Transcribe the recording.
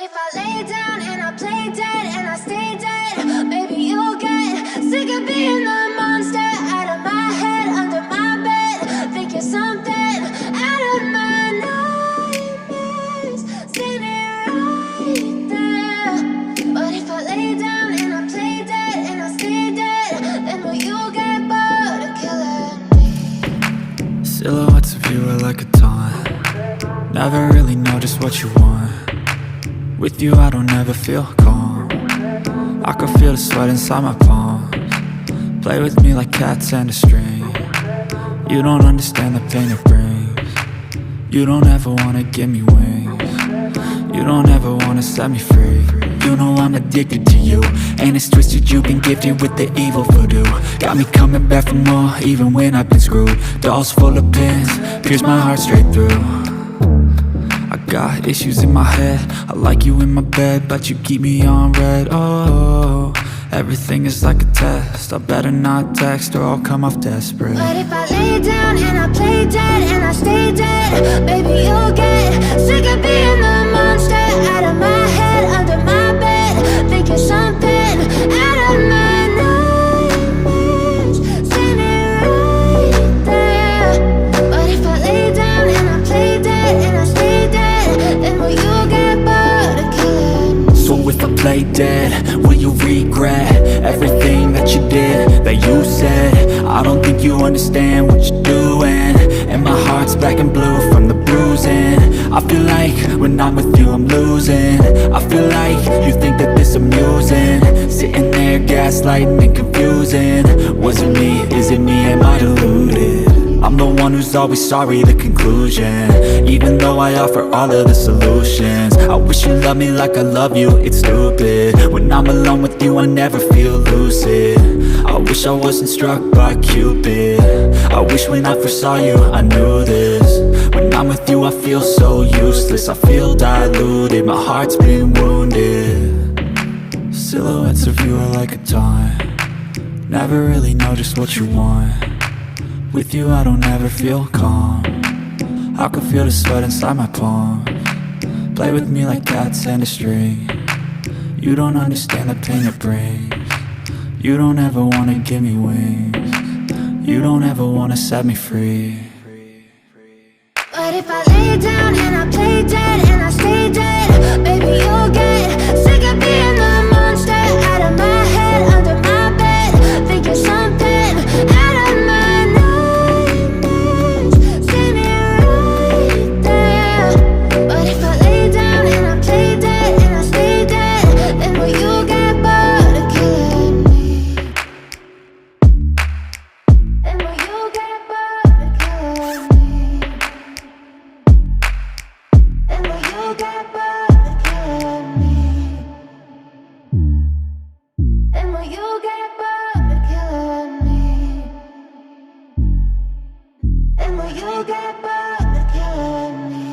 if I lay down and I play dead and I stay dead, baby, you'll get sick of being the monster out of my head, under my bed. Think you're something out of my nightmares, standing right there. But if I lay down and I play dead and I stay dead, then will you get bored of killing me? Silhouettes of you are like a taunt. Never really know just what you want. With you I don't ever feel calm. I can feel the sweat inside my palms. Play with me like cats and a string. You don't understand the pain it brings. You don't ever wanna give me wings. You don't ever wanna set me free. You know I'm addicted to you, and it's twisted, you've been gifted with the evil voodoo. Got me coming back for more, even when I've been screwed. Dolls full of pins, pierce my heart straight through. I got issues in my head, I like you in my bed, but you keep me on red. Oh, everything is like a test, I better not text or I'll come off desperate. But if I lay down and I play dead and I stay dead, baby, you'll get sick of being the monster out of my head, under my bed. Think you're something out of my nightmares, standing right there. But if I lay down and I play dead and I stay dead, then will you get bored of killing me? So if I play dead, will you regret everything that you did, that you said? I don't think you understand what you're doing, and my heart's black and blue from the bruising. I feel like when I'm with you I'm losing. I feel like you think that this amusing, sitting there gaslighting and confusing. Was it me? Is it me? Am I deluded? I'm the one who's always sorry, the conclusion, even though I offer all of the solutions. I wish you loved me like I love you, it's stupid. When I'm alone with you I never feel lucid. I wish I wasn't struck by Cupid. I wish when I first saw you I knew this. When I'm with you I feel so useless, I feel diluted, my heart's been wounded. Silhouettes of you are like a taunt. Never really know just what you want. With you I don't ever feel calm. I can feel the sweat inside my palms. Play with me like cats and a string. You don't understand the pain it brings. You don't ever wanna give me wings. You don't ever wanna set me free. But if I lay down and I play dead and I stay dead, baby, you'll get sick of being the monster out of my head, under my bed. Think you're something out of my nightmares, standing right there. But if I lay down and I play dead and I stay dead, then will you get bored of killing me? Then will you get bored of killing me? And will you get bored of killing me? And will you get bored of killing me? And will you get bored of killing me?